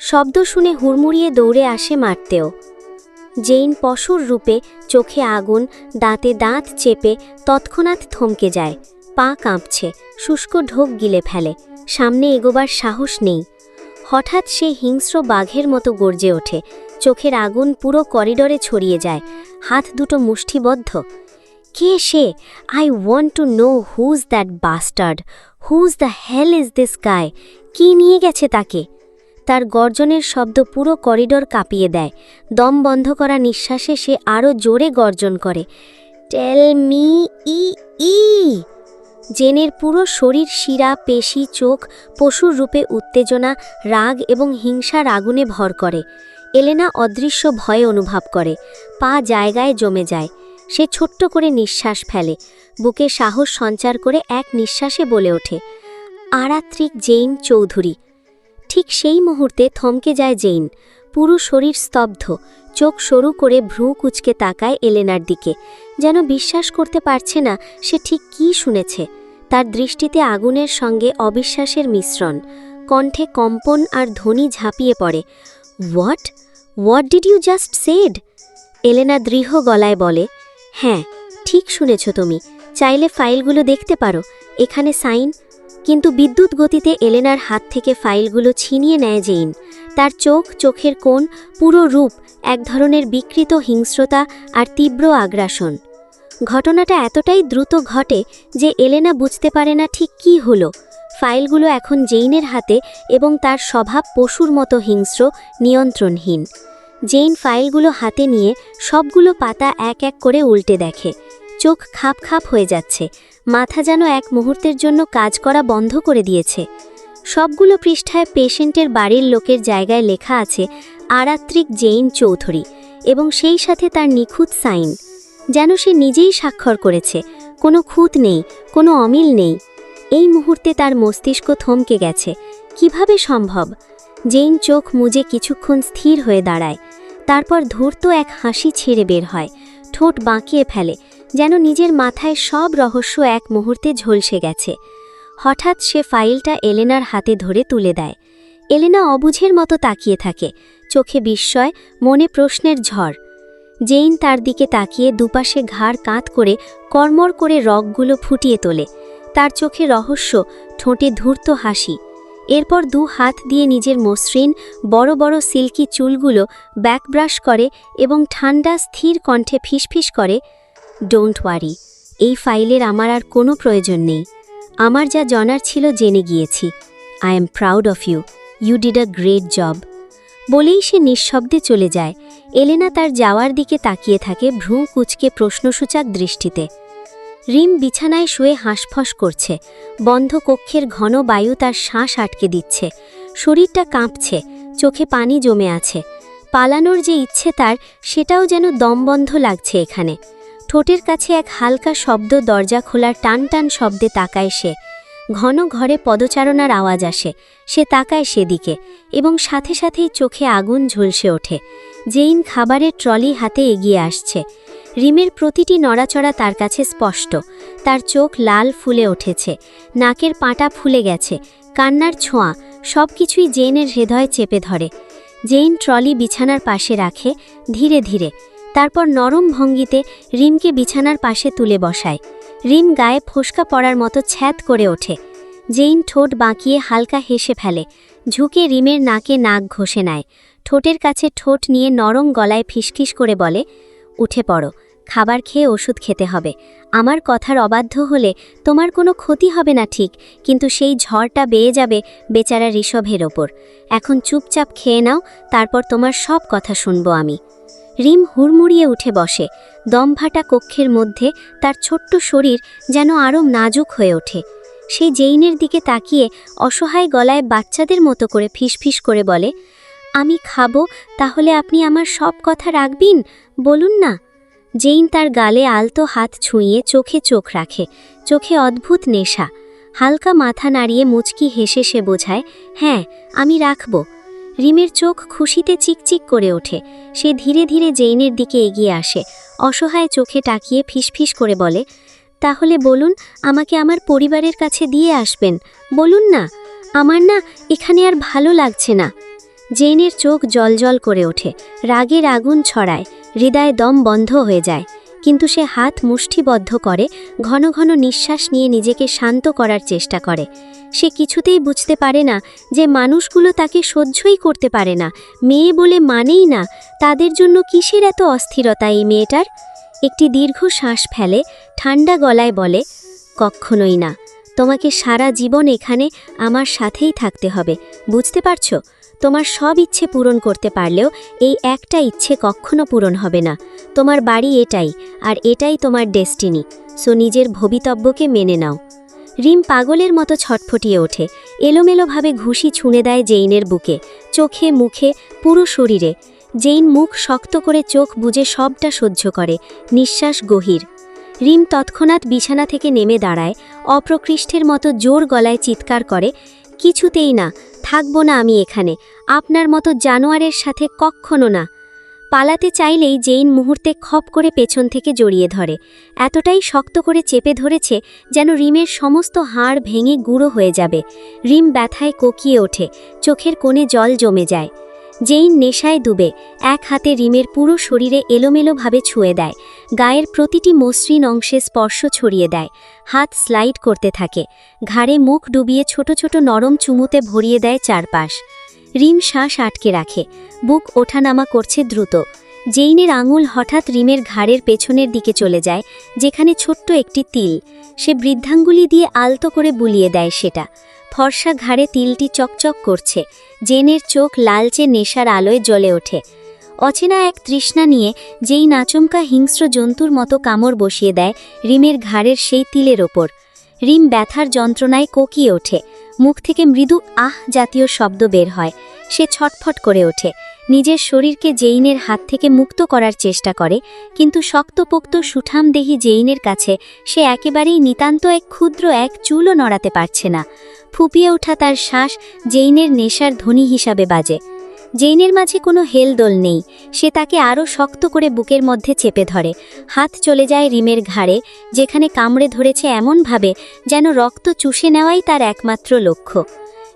শব্দ শুনে হুড়মুড়িয়ে দৌড়ে আসে মারতেও। জেইন পশুর রূপে, চোখে আগুন, দাঁতে দাঁত চেপে তৎক্ষণাৎ থমকে যায়। পা কাঁপছে, শুষ্ক ঢোক গিলে ফেলে, সামনে এগোবার সাহস নেই। হঠাৎ সে হিংস্র বাঘের মতো গর্জে ওঠে। চোখের আগুন পুরো করিডরে ছড়িয়ে যায়। হাত দুটো মুষ্টিবদ্ধ। কে সে? I want to know who's that bastard. Who's the hell is this guy? কি নিয়ে গেছে তাকে? তার গর্জনের শব্দ পুরো করিডর কাঁপিয়ে দেয়। দম বন্ধ করা নিঃশ্বাসে সে আরও জোরে গর্জন করে, টেল মি ই। জেনের পুরো শরীর, শিরা, পেশি, চোখ পশুর রূপে উত্তেজনা, রাগ এবং হিংসার আগুনে ভর করে। এলেনা অদৃশ্য ভয় অনুভব করে। পা জায়গায় জমে যায়। সে ছোট্ট করে নিঃশ্বাস ফেলে, বুকে সাহস সঞ্চার করে এক নিঃশ্বাসে বলে ওঠে, আরাত্রিক জেইন চৌধুরী। ঠিক সেই মুহূর্তে থমকে যায় জেইন। পুরো শরীর স্তব্ধ, চোখ সরু করে ভ্রু কুঁচকে তাকায় এলেনার দিকে, যেন বিশ্বাস করতে পারছে না সে ঠিক কী শুনেছে। তার দৃষ্টিতে আগুনের সঙ্গে অবিশ্বাসের মিশ্রণ। কণ্ঠে কম্পন আর ধ্বনি ঝাঁপিয়ে পড়ে, what did you just said? Elena দৃঢ় গলায় বলে, হ্যাঁ, ঠিক শুনেছ তুমি, চাইলে ফাইলগুলো দেখতে পারো, এখানে সাইন। কিন্তু বিদ্যুৎ গতিতে এলেনার হাত থেকে ফাইলগুলো ছিনিয়ে নেয় জেইন। তার চোখ, চোখের কোণ, পুরো রূপ এক ধরনের বিকৃত হিংস্রতা আর তীব্র আগ্রাসন। ঘটনাটা এতটাই দ্রুত ঘটে যে এলেনা বুঝতে পারে না ঠিক কী হলো। ফাইলগুলো এখন জেইনের হাতে এবং তার স্বভাব পশুর মতো হিংস্র, নিয়ন্ত্রণহীন। জেইন ফাইলগুলো হাতে নিয়ে সবগুলো পাতা এক এক করে উল্টে দেখে। চোখ খাপ হয়ে যাচ্ছে, মাথা যেন এক মুহূর্তের জন্য কাজ করা বন্ধ করে দিয়েছে। সবগুলো পৃষ্ঠায় পেশেন্টের বাড়ির লোকের জায়গায় লেখা আছে আরাত্রিক জেইন চৌধুরী, এবং সেই সাথে তার নিখুঁত সাইন, যেন সে নিজেই স্বাক্ষর করেছে। কোনো খুঁত নেই, কোনো অমিল নেই। এই মুহূর্তে তার মস্তিষ্ক থমকে গেছে। কিভাবে সম্ভব? জেইন চোখ মুজে কিছুক্ষণ স্থির হয়ে দাঁড়ায়, তারপর ধূর্ত এক হাসি ছেড়ে বের হয়, ঠোঁট বাঁকিয়ে ফেলে, যেন নিজের মাথায় সব রহস্য এক মুহূর্তে ঝলসে গেছে। হঠাৎ সে ফাইলটা এলেনার হাতে ধরে তুলে দেয়। এলেনা অবুঝের মতো তাকিয়ে থাকে, চোখে বিস্ময়, মনে প্রশ্নের ঝড়। জেইন তার দিকে তাকিয়ে দুপাশে ঘাড় কাত করে কর্মর করে রগগুলো ফুটিয়ে তোলে। তার চোখে রহস্য, ঠোঁটে ধূর্ত হাসি। এরপর 2 হাত দিয়ে নিজের মসৃণ বড় বড় সিল্কি চুলগুলো ব্যাকব্রাশ করে এবং ঠান্ডা স্থির কণ্ঠে ফিসফিস করে, ডোন্ট ওয়ারি, এই ফাইলের আমার আর কোনো প্রয়োজন নেই। আমার যা জানার ছিল জেনে গিয়েছি। I am proud of you, you did a great job. বলেই সে নিঃশব্দে চলে যায়। এলেনা তার যাওয়ার দিকে তাকিয়ে থাকে, ভ্রু কুঁচকে প্রশ্নসূচক দৃষ্টিতে। রিম বিছানায় শুয়ে হাঁসফাঁস করছে। বন্ধ কক্ষের ঘন বায়ু তার শ্বাস আটকে দিচ্ছে। শরীরটা কাঁপছে, চোখে পানি জমে আছে। পালানোর যে ইচ্ছে তার, সেটাও যেন দমবন্ধ লাগছে এখানে। ঠোঁটের কাছে এক হালকা শব্দ, দরজা খোলার টান টান শব্দে তাকায় সে। ঘন ঘরে পদচারণার আওয়াজ আসে। সে তাকায় সেদিকে এবং সাথে সাথেই চোখে আগুন ঝলসে ওঠে। জেইন খাবারের ট্রলি হাতে এগিয়ে আসছে। রিমের প্রতিটি নড়াচড়া তার কাছে স্পষ্ট। তার চোখ লাল ফুলে উঠেছে, নাকের পাটা ফুলে গেছে, কান্নার ছোঁয়া, সব কিছুই জেইনের হৃদয় চেপে ধরে। জেইন ট্রলি বিছানার পাশে রাখে ধীরে ধীরে, তারপর নরম ভঙ্গিতে রিমকে বিছানার পাশে তুলে বসায়। রিম গায়ে ফোসকা পড়ার মতো ছ্যাদ করে ওঠে। জেইন ঠোঁট বাঁকিয়ে হালকা হেসে ফেলে, ঝুঁকে রিমের নাকে নাক ঘষে নেয়। ঠোঁটের কাছে ঠোঁট নিয়ে নরম গলায় ফিসফিস করে বলে, উঠে পড়ো, খাবার খেয়ে ওষুধ খেতে হবে। আমার কথার অবাধ্য হলে তোমার কোনো ক্ষতি হবে না ঠিক, কিন্তু সেই ঝড়টা বেয়ে যাবে বেচারা ঋষভের ওপর। এখন চুপচাপ খেয়ে নাও, তারপর তোমার সব কথা শুনব আমি। রিম হুড়মুড়িয়ে উঠে বসে। দমভাটা কক্ষের মধ্যে তার ছোট্ট শরীর যেন আরও নাজুক হয়ে ওঠে। সেই জেইনের দিকে তাকিয়ে অসহায় গলায় বাচ্চাদের মতো করে ফিসফিস করে বলে, আমি খাবো, তাহলে আপনি আমার সব কথা রাখবেন, বলুন না। জেইন তার গালে আলতো হাত ছুঁয়ে চোখে চোখ রাখে, চোখে অদ্ভুত নেশা। হালকা মাথা নাড়িয়ে মুচকি হেসে সে বোঝায়, হ্যাঁ, আমি রাখব। রিমের চোখ খুশিতে চিকচিক করে ওঠে। সে ধীরে ধীরে জেইনের দিকে এগিয়ে আসে, অসহায় চোখে তাকিয়ে ফিসফিস করে বলে, তাহলে বলুন, আমাকে আমার পরিবারের কাছে দিয়ে আসবেন, বলুন না। আমার না এখানে আর ভালো লাগছে না। জেইনের চোখ জলজল করে ওঠে, রাগের আগুন ছড়ায়, হৃদয়ে দম বন্ধ হয়ে যায়। কিন্তু সে হাত মুষ্টিবদ্ধ করে, ঘন ঘন নিঃশ্বাস নিয়ে নিজেকে শান্ত করার চেষ্টা করে। সে কিছুতেই বুঝতে পারে না যে মানুষগুলো তাকে সহ্যই করতে পারে না, মেয়ে বলে মানেই না। তাদের জন্য কিসের এত অস্থিরতা এই মেয়েটার? একটি দীর্ঘ শ্বাস ফেলে, ঠান্ডা গলায় বলে, কখনোই না। তোমাকে সারা জীবন এখানে আমার সাথেই থাকতে হবে, বুঝতে পারছো? তোমার সব ইচ্ছে পূরণ করতে পারলেও এই একটা ইচ্ছে কখনো পূরণ হবে না। তোমার বাড়ি এটাই, আর এটাই তোমার ডেস্টিনি। সো নিজের ভবিতব্যকে মেনে নাও। রিম পাগলের মতো ছটফটিয়ে ওঠে, এলোমেলোভাবে ঘুষি ছুঁড়ে দেয় জেইনের বুকে, চোখে, মুখে, পুরো শরীরে। জেইন মুখ শক্ত করে চোখ বুজে সবটা সহ্য করে, নিঃশ্বাস গভীর। রিম তৎক্ষণাৎ বিছানা থেকে নেমে দাঁড়ায়, অপ্রকৃষ্টের মতো জোর গলায় চিৎকার করে, কিছুতেই না, থাকবো না আমি এখানে, আপনার মতো জানোয়ারের সাথে কখনো না। পালাতে চাইলেই জেইন মুহূর্তে খপ করে পেছন থেকে জড়িয়ে ধরে, এতটাই শক্ত করে চেপে ধরেছে যেন রিমের সমস্ত হাড় ভেঙে গুঁড়ো হয়ে যাবে। রিম ব্যথায় কোকিয়ে ওঠে, চোখের কোণে জল জমে যায়। জেইন নেশায় ডুবে এক হাতে রিমের পুরো শরীরে এলোমেলোভাবে ছুঁয়ে দেয়, গায়ের প্রতিটি মসৃণ অংশে স্পর্শ ছড়িয়ে দেয়, হাত স্লাইড করতে থাকে, ঘাড়ে মুখ ডুবিয়ে ছোট ছোট নরম চুমুতে ভরিয়ে দেয় চারপাশ। রিম শ্বাস আটকে রাখে, বুক ওঠানামা করছে দ্রুত। জেইনের আঙুল হঠাৎ রিমের ঘাড়ের পেছনের দিকে চলে যায়, যেখানে ছোট্ট একটি তিল। সে বৃদ্ধাঙ্গুলি দিয়ে আলতো করে বুলিয়ে দেয় সেটা। ফর্সা ঘাড়ে তিলটি চকচক করছে। জেনের চোখ লালচে নেশার আলোয় জ্বলে ওঠে। অচেনা এক তৃষ্ণা নিয়ে যেই নাচমকা হিংস্র জন্তুর মতো কামড় বসিয়ে দেয় রিমের ঘাড়ের সেই তিলের ওপর। রিম ব্যথার যন্ত্রণায় কোকিয়ে ওঠে, মুখ থেকে মৃদু আহ জাতীয় শব্দ বের হয়। সে ছটফট করে ওঠে, নিজের শরীরকে জেইনের হাত থেকে মুক্ত করার চেষ্টা করে, কিন্তু শক্তপোক্ত সুঠামদেহী জেইনের কাছে সে একেবারেই নিতান্ত এক ক্ষুদ্র এক চুলও নড়াতে পারছে না। ফুপিয়ে ওঠা তার শ্বাস জেইনের নেশার ধ্বনি হিসাবে বাজে। জেইনের মাঝে কোনো হেলদোল নেই। সে তাকে আরও শক্ত করে বুকের মধ্যে চেপে ধরে। হাত চলে যায় রিমের ঘাড়ে, যেখানে কামড়ে ধরেছে এমনভাবে যেন রক্ত চুষে নেওয়াই তার একমাত্র লক্ষ্য।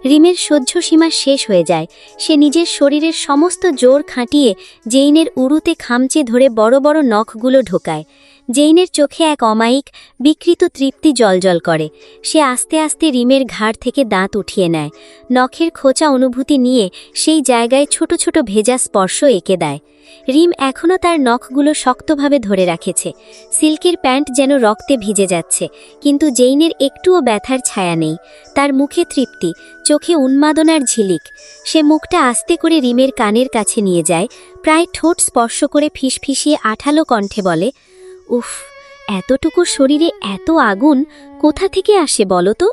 রিমের সহ্য সীমা শেষ হয়ে যায়। সে নিজের শরীরের সমস্ত জোর খাটিয়ে জেইনের উরুতে খামচে ধরে বড় বড় নখগুলো ঢোকায়। জেইনের চোখে এক অমায়িক বিকৃত তৃপ্তি জ্বলজ্বল করে। সে আস্তে আস্তে রিমের ঘাড় থেকে দাঁত উঠিয়ে নেয়। নখের খোঁচা অনুভূতি নিয়ে সেই জায়গায় ছোট ছোট ভেজা স্পর্শ এঁকে দেয়। রিম এখনও তার নখগুলো শক্তভাবে ধরে রাখেছে। সিল্কের প্যান্ট যেন রক্তে ভিজে যাচ্ছে, কিন্তু জেইনের একটুও ব্যথার ছায়া নেই। তার মুখে তৃপ্তি, চোখে উন্মাদনার ঝিলিক। সে মুখটা আস্তে করে রিমের কানের কাছে নিয়ে যায়, প্রায় ঠোঁট স্পর্শ করে ফিসফিসিয়ে আঠালো কণ্ঠে বলে, উফ, এতটুকু শরীরে এত আগুন কোথা থেকে আসে বলো তো?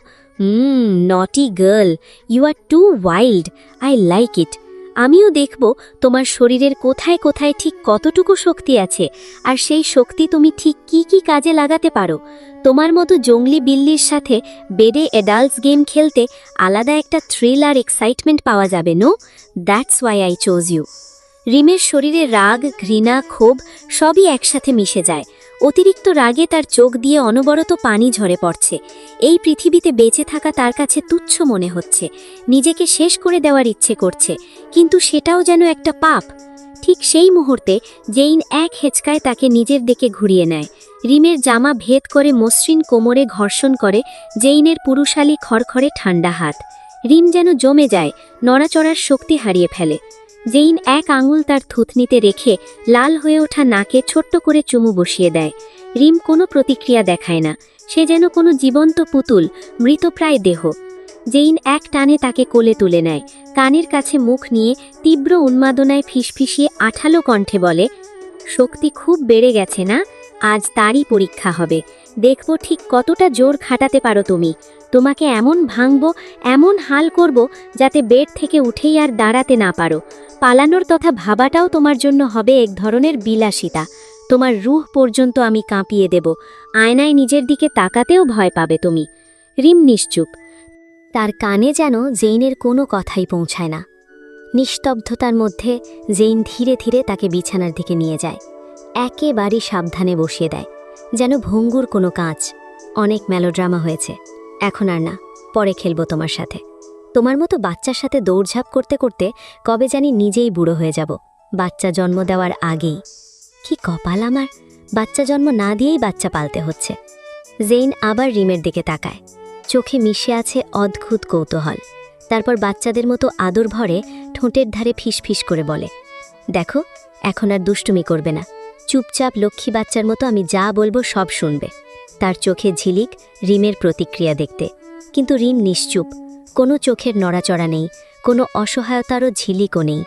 Naughty girl, you are too wild, I like it. আমিও দেখব তোমার শরীরের কোথায় কোথায় ঠিক কতটুকু শক্তি আছে, আর সেই শক্তি তুমি ঠিক কি কি কাজে লাগাতে পারো। তোমার মতো জঙ্গলি বিল্লির সাথে বেডে অ্যাডাল্টস গেম খেলতে আলাদা একটা থ্রিল আর এক্সাইটমেন্ট পাওয়া যাবে। No, that's why I chose you. রিমের শরীরে রাগ, ঘৃণা, ক্ষোভ সবই একসাথে মিশে যায়। অতিরিক্ত রাগে তার চোখ দিয়ে অনবরত পানি ঝরে পড়ছে। এই পৃথিবীতে বেঁচে থাকা তার কাছে তুচ্ছ মনে হচ্ছে। নিজেকে শেষ করে দেওয়ার ইচ্ছে করছে, কিন্তু সেটাও যেন একটা পাপ। ঠিক সেই মুহূর্তে জেইন এক হেঁচকায় তাকে নিজের দিকে ঘুরিয়ে নেয়। রিমের জামা ভেদ করে মসৃণ কোমরে ঘর্ষণ করে জেইনের পুরুষালী খড়খড়ে ঠান্ডা হাত। রিম যেন জমে যায়, নড়াচড়ার শক্তি হারিয়ে ফেলে। জেইন এক আঙুল তার থুতনিতে রেখে লাল হয়ে ওঠা নাকে ছোট্ট করে চুমু বসিয়ে দেয়। রিম কোনো প্রতিক্রিয়া দেখায় না। সে যেন কোনো জীবন্ত পুতুল, মৃতপ্রায় দেহ। জেইন এক টানে তাকে কোলে তুলে নেয়, কানের কাছে মুখ নিয়ে তীব্র উন্মাদনায় ফিসফিসিয়ে আঠালো কণ্ঠে বলে, শক্তি খুব বেড়ে গেছে না? আজ তারই পরীক্ষা হবে। দেখব ঠিক কতটা জোর খাটাতে পারো তুমি। তোমাকে এমন ভাঙব, এমন হাল করব, যাতে বেড থেকে উঠেই আর দাঁড়াতে না পারো। পালানোর তথা ভাবাটাও তোমার জন্য হবে এক ধরনের বিলাসিতা। তোমার রুহ পর্যন্ত আমি কাঁপিয়ে দেব। আয়নায় নিজের দিকে তাকাতেও ভয় পাবে তুমি। রিম নিশ্চুপ। তার কানে যেন জেইনের কোনো কথাই পৌঁছায় না। নিস্তব্ধতার মধ্যে জেইন ধীরে ধীরে তাকে বিছানার দিকে নিয়ে যায়। একেবারে সাবধানে বসিয়ে দেয়, যেন ভঙ্গুর কোনো কাঁচ। অনেক মেলোড্রামা হয়েছে, এখন আর না, পরে খেলবো তোমার সাথে। তোমার মতো বাচ্চার সাথে দৌড়ঝাঁপ করতে করতে কবে জানি নিজেই বুড়ো হয়ে যাব, বাচ্চা জন্ম দেওয়ার আগেই। কি কপাল আমার, বাচ্চা জন্ম না দিয়েই বাচ্চা পালতে হচ্ছে। জেইন আবার রিমের দিকে তাকায়, চোখে মিশে আছে অদ্ভুত কৌতূহল। তারপর বাচ্চাদের মতো আদর ভরে ঠোঁটের ধারে ফিসফিস করে বলে, দেখো, এখন আর দুষ্টুমি করবে না। চুপচাপ লক্ষ্মী বাচ্চার মতো আমি যা বলবো সব শুনবে। তার চোখে ঝিলিক রিমের প্রতিক্রিয়া দেখতে, কিন্তু রিম নিশ্চুপ। কোনো চোখের নড়াচড়া নেই, কোনো অসহায়তারও ঝিলিকও নেই,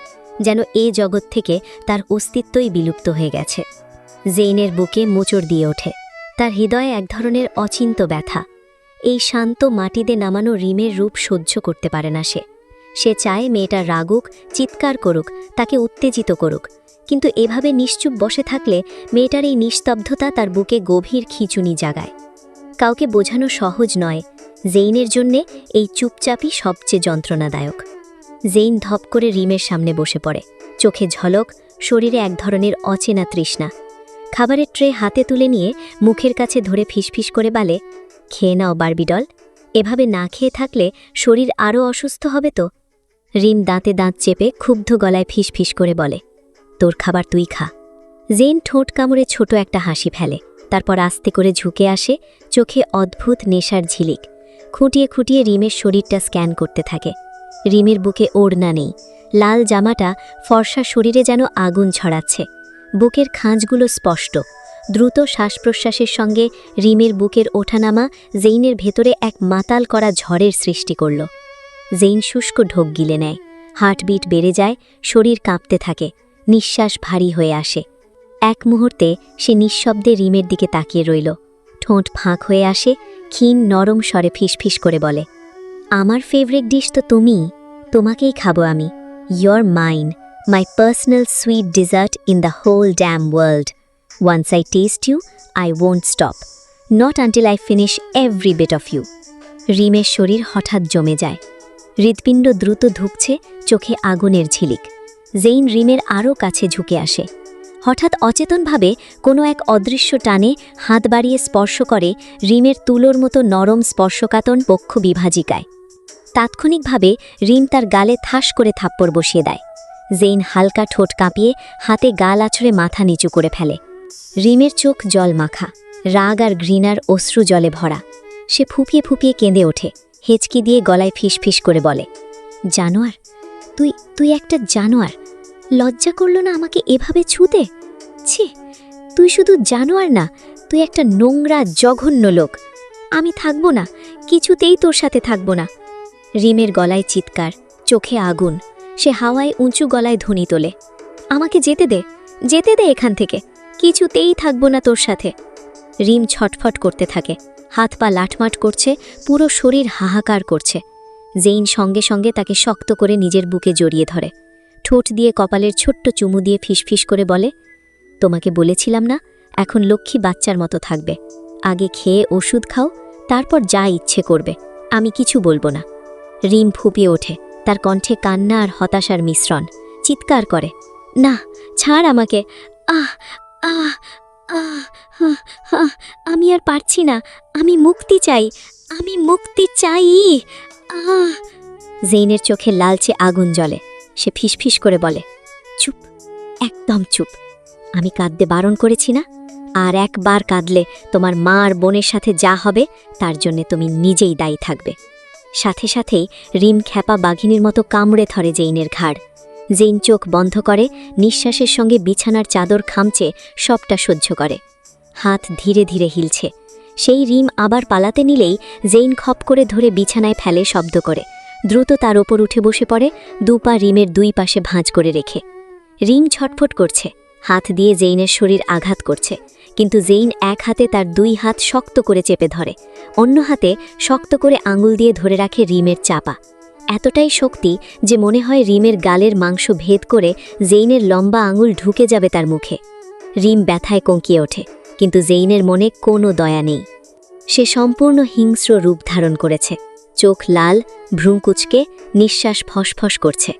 যেন এ জগৎ থেকে তার অস্তিত্বই বিলুপ্ত হয়ে গেছে। জেইনের বুকে মোচড় দিয়ে ওঠে, তার হৃদয়ে এক ধরনের অচিন্ত ব্যথা। এই শান্ত মাটিতে নামানো রিমের রূপ সহ্য করতে পারে না সে চায় মেয়েটা রাগুক, চিৎকার করুক, তাকে উত্তেজিত করুক। কিন্তু এভাবে নিশ্চুপ বসে থাকলে মেয়েটার এই নিস্তব্ধতা তার বুকে গভীর খিঁচুনি জাগায়। কাউকে বোঝানো সহজ নয়, জেইনের জন্যে এই চুপচাপই সবচেয়ে যন্ত্রণাদায়ক। জেইন ধপ করে রিমের সামনে বসে পড়ে, চোখে ঝলক, শরীরে এক ধরনের অচেনা তৃষ্ণা। খাবারের ট্রে হাতে তুলে নিয়ে মুখের কাছে ধরে ফিসফিস করে বলে, খেয়ে নাও বারবি ডল। এভাবে না খেয়ে থাকলে শরীর আরও অসুস্থ হবে তো। রিম দাঁতে দাঁত চেপে ক্ষুব্ধ গলায় ফিসফিস করে বলে, তোর খাবার তুই খা। জেইন ঠোঁট কামড়ে ছোট একটা হাসি ফেলে, তারপর আস্তে করে ঝুঁকে আসে, চোখে অদ্ভুত নেশার ঝিলিক। খুঁটিয়ে খুঁটিয়ে রিমের শরীরটা স্ক্যান করতে থাকে। রিমের বুকে ওড়না নেই, লাল জামাটা ফর্সা শরীরে যেন আগুন ছড়াচ্ছে। বুকের খাঁজগুলো স্পষ্ট। দ্রুত শ্বাস প্রশ্বাসের সঙ্গে রিমের বুকের ওঠানামা জেইনের ভেতরে এক মাতাল করা ঝড়ের সৃষ্টি করল। জেইন শুষ্ক ঢোক গিলে নেয়, হার্টবিট বেড়ে যায়, শরীর কাঁপতে থাকে, নিঃশ্বাস ভারী হয়ে আসে। এক মুহূর্তে সে নিঃশব্দে রিমের দিকে তাকিয়ে রইল। ঠোঁট ফাঁক হয়ে আসে, ক্ষীণ নরম স্বরে ফিসফিস করে বলে, আমার ফেভারিট ডিশ তো তুমি, তোমাকেই খাবো আমি। You're mine, my personal sweet dessert in the whole damn world. Once I taste you, I won't stop, not until I finish every bit of you. রিমের শরীর হঠাৎ জমে যায়, হৃৎপিণ্ড দ্রুত ধুকছে, চোখে আগুনের ঝিলিক। জেইন রিমের আরও কাছে ঝুঁকে আসে। হঠাৎ অচেতনভাবে কোনো এক অদৃশ্য টানে হাত বাড়িয়ে স্পর্শ করে রিমের তুলোর মতো নরম স্পর্শকাতন পক্ষ বিভাজিকায়। তাৎক্ষণিকভাবে রিম তার গালে ঠাস করে থাপ্পড় বসিয়ে দেয়। জেইন হালকা ঠোঁট কাঁপিয়ে হাতে গাল আছড়ে মাথা নিচু করে ফেলে। রিমের চোখ জল মাখা, রাগ আর ঘৃণার অশ্রু জলে ভরা। সে ফুপিয়ে ফুপিয়ে কেঁদে ওঠে, হেঁচকি দিয়ে গলায় ফিসফিস করে বলে, জানোয়ার, তুই একটা জানোয়ার। লজ্জা করল না আমাকে এভাবে ছুঁতে? ছি, তুই শুধু জানোয়ার না, তুই একটা নোংরা জঘন্য লোক। আমি থাকবো না, কিছুতেই তোর সাথে থাকবো না। রিমের গলায় চিৎকার, চোখে আগুন। সে হাওয়ায় উঁচু গলায় ধ্বনি তোলে, আমাকে যেতে দে, যেতে দে এখান থেকে, কিছুতেই থাকবো না তোর সাথে। রিম ছটফট করতে থাকে, হাত পা লাটমাট করছে, পুরো শরীর হাহাকার করছে। জেইন সঙ্গে সঙ্গে তাকে শক্ত করে নিজের বুকে জড়িয়ে ধরে, ঠোঁট দিয়ে কপালের ছোট্ট চুমু দিয়ে ফিসফিস করে বলে, তোমাকে বলেছিলাম না এখন লক্ষ্মী বাচ্চার মতো থাকবে। আগে খেয়ে ওষুধ খাও, তারপর যা ইচ্ছে করবে, আমি কিছু বলবো না। রিম ফুপিয়ে ওঠে, তার কণ্ঠে কান্না আর হতাশার মিশ্রণ। চিৎকার করে, না, ছাড় আমাকে, আহ আহ আহ আহ, আমি আর পারছি না, আমি মুক্তি চাই, আমি মুক্তি চাই। আহ জেইনের চোখে লালচে আগুন জ্বলে। সে ফিসফিস করে বলে, চুপ, একদম চুপ। আমি কাঁদতে বারণ করেছি না? আর একবার কাঁদলে তোমার মা আর বোনের সাথে যা হবে তার জন্য তুমি নিজেই দায়ী থাকবে। সাথে সাথেই রিম খ্যাপা বাঘিনীর মতো কামড়ে ধরে জেইনের ঘাড়। জেইন চোখ বন্ধ করে, নিঃশ্বাসের সঙ্গে বিছানার চাদর খামচে সবটা সহ্য করে। হাত ধীরে ধীরে হিলছে। সেই রিম আবার পালাতে নিলেই জেইন খপ করে ধরে বিছানায় ফেলে শব্দ করে, দ্রুত তার ওপর উঠে বসে পড়ে, দুপা রিমের দুই পাশে ভাঁজ করে রেখে। রিম ছটফট করছে, হাত দিয়ে জেইনের শরীর আঘাত করছে, কিন্তু জেইন এক হাতে তার দুই হাত শক্ত করে চেপে ধরে, অন্য হাতে শক্ত করে আঙুল দিয়ে ধরে রাখে রিমের চাপা। এতটাই শক্তি যে মনে হয় রিমের গালের মাংস ভেদ করে জেইনের লম্বা আঙুল ঢুকে যাবে তার মুখে। রিম ব্যথায় কঙ্কিয়ে ওঠে, কিন্তু জেইনের মনে কোনো দয়া নেই। সে সম্পূর্ণ হিংস্র রূপ ধারণ করেছে, চোখ লাল, ভ্রূকুঁচকে, নিঃশ্বাস ফসফস করছে।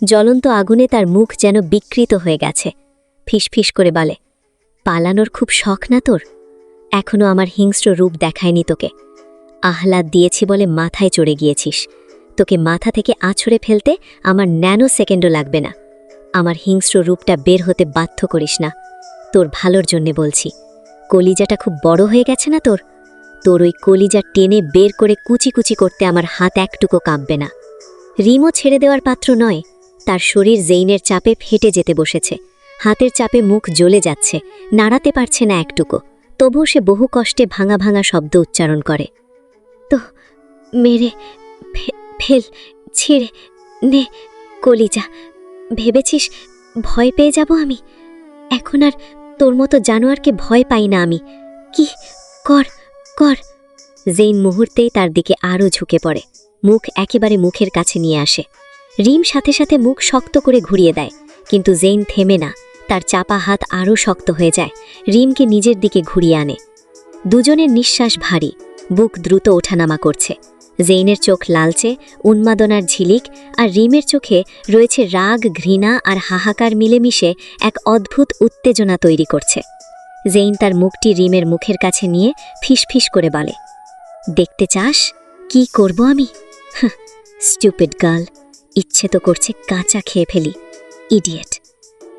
জ্বলন্ত আগুনে তার মুখ যেন বিকৃত হয়ে গেছে। ফিসফিস করে বলে, পালানোর খুব শখ না তোর? এখনো আমার হিংস্র রূপ দেখায়নি তোকে। আহ্লাদ দিয়েছি বলে মাথায় চড়ে গিয়েছিস। তোকে মাথা থেকে আছড়ে ফেলতে আমার ন্যানো সেকেন্ডও লাগবে না। আমার হিংস্র রূপটা বের হতে বাধ্য করিস না, তোর ভালোর জন্যে বলছি। কলিজাটা খুব বড় হয়ে গেছে না তোর? তোর ওই কলিজা টেনে বের করে কুচি কুচি করতে আমার হাত একটুকু কাঁপবে না। রিমও ছেড়ে দেওয়ার পাত্র নয়। তার শরীর জেইনের চাপে ফেটে যেতে বসেছে। হাতের চাপে মুখ জ্বলে যাচ্ছে, নাড়াতে পারছে না একটুকু। তবুও সে বহু কষ্টে ভাঙা ভাঙা শব্দ উচ্চারণ করে, তো মেরে ফেল, ছিঁড়ে নে কলিজা। ভেবেছিস ভয় পেয়ে যাব আমি? এখন আর তোর মতো জানোয়ারকে ভয় পাই না আমি। কি কর কর। জেইন মুহূর্তেই তার দিকে আরও ঝুঁকে পড়ে, মুখ একেবারে মুখের কাছে নিয়ে আসে। রিম সাথে সাথে মুখ শক্ত করে ঘুরিয়ে দেয়, কিন্তু জেইন থেমে না। তার চাপা হাত আরও শক্ত হয়ে যায়, রিমকে নিজের দিকে ঘুরিয়ে আনে। দুজনের নিঃশ্বাস ভারী, বুক দ্রুত ওঠানামা করছে। জেইনের চোখ লালচে, উন্মাদনার ঝিলিক, আর রিমের চোখে রয়েছে রাগ, ঘৃণা আর হাহাকার মিলেমিশে এক অদ্ভুত উত্তেজনা তৈরি করছে। জেইন তার মুখটি রিমের মুখের কাছে নিয়ে ফিসফিস করে বলে, দেখতে চাস কি করব আমি? স্টুপিড গার্ল, ইচ্ছে তো করছে কাঁচা খেয়ে ফেলি, ইডিয়েট।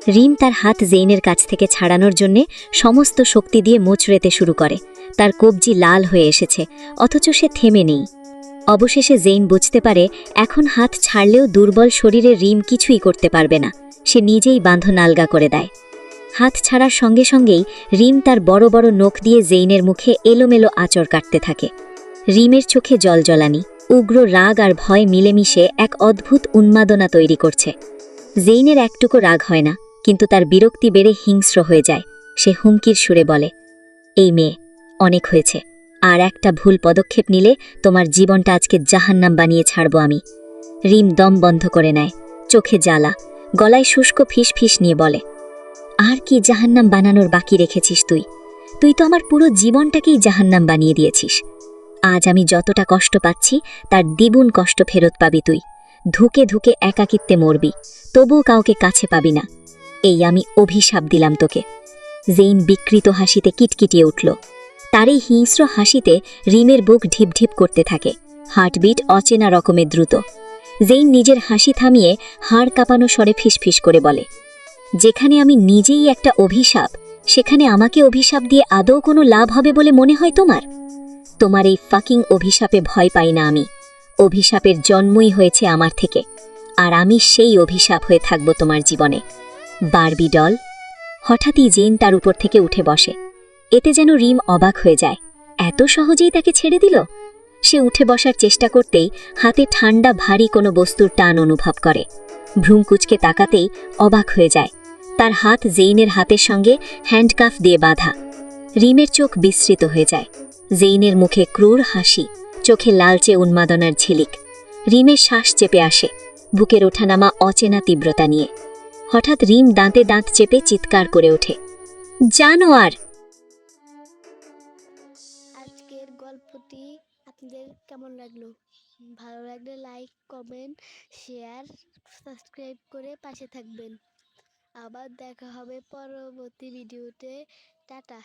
রিম তার হাত জেইনের কাছ থেকে ছাড়ানোর জন্যে সমস্ত শক্তি দিয়ে মোচড়েতে শুরু করে। তার কবজি লাল হয়ে এসেছে, অথচ সে থেমে নেই। অবশেষে জেইন বুঝতে পারে এখন হাত ছাড়লেও দুর্বল শরীরে রিম কিছুই করতে পারবে না। সে নিজেই বাঁধন আলগা করে দেয়। হাত ছাড়ার সঙ্গে সঙ্গেই রিম তার বড় বড় নখ দিয়ে জেইনের মুখে এলোমেলো আঁচড় কাটতে থাকে। রিমের চোখে জলজলানি, উগ্র রাগ আর ভয় মিলেমিশে এক অদ্ভুত উন্মাদনা তৈরি করছে। জেইনের একটুকু রাগ হয় না, কিন্তু তার বিরক্তি বেড়ে হিংস্র হয়ে যায়। সে হুমকির সুরে বলে, এই মেয়ে, অনেক হয়েছে। আর একটা ভুল পদক্ষেপ নিলে তোমার জীবনটা আজকে জাহান্নাম বানিয়ে ছাড়ব আমি। রিম দম বন্ধ করে নেয়, চোখে জ্বালা, গলায় শুষ্ক ফিস ফিস নিয়ে বলে, আর কি জাহান্নাম বানানোর বাকি রেখেছিস তুই? তুই তো আমার পুরো জীবনটাকেই জাহান্নাম বানিয়ে দিয়েছিস। আজ আমি যতটা কষ্ট পাচ্ছি তার দ্বিগুণ কষ্ট ফেরত পাবি তুই। ধুকে ধুকে একাকিত্বে মরবি, তবুও কাউকে কাছে পাবি না। এই আমি অভিশাপ দিলাম তোকে। জেইন বিকৃত হাসিতে কিটকিটিয়ে উঠল। তার এই হিংস্র হাসিতে রিমের বুক ঢিপঢিপ করতে থাকে, হার্টবিট অচেনা রকমের দ্রুত। জেইন নিজের হাসি থামিয়ে হাড় কাঁপানো স্বরে ফিসফিস করে বলে, যেখানে আমি নিজেই একটা অভিশাপ, সেখানে আমাকে অভিশাপ দিয়ে আদৌ কোনো লাভ হবে বলে মনে হয় তোমার? তোমার এই ফাকিং অভিশাপে ভয় পাই না আমি। অভিশাপের জন্মই হয়েছে আমার থেকে, আর আমি সেই অভিশাপ হয়ে থাকব তোমার জীবনে। Barbie doll. হঠাৎই জেন তার উপর থেকে উঠে বসে। এতে যেন রিম অবাক হয়ে যায়, এত সহজেই তাকে ছেড়ে দিল। সে উঠে বসার চেষ্টা করতেই হাতে ঠান্ডা ভারী কোনো বস্তুর টান অনুভব করে। ভ্রুমকুচকে তাকাতেই অবাক হয়ে যায়, তার হাত জেইনের হাতের সঙ্গে হ্যান্ডকাফ দিয়ে বাঁধা। রিমের চোখ বিস্মৃত হয়ে যায়। জেইনের মুখে ক্রূর হাসি, চোখে লালচে উন্মাদনার ঝিলিক। রিমের শ্বাস চেপে আসে, বুকের ওঠানামা অচেনা তীব্রতা নিয়ে। হঠাৎ রিম দাঁতে দাঁত চেপে চিৎকার করে ওঠে, জানোয়ার! আজকের গল্পটি আপনাদের কেমন লাগলো? ভালো লাগলে লাইক, কমেন্ট, শেয়ার, সাবস্ক্রাইব করে পাশে থাকবেন। আবার দেখা হবে পরবর্তী ভিডিওতে। টাটা।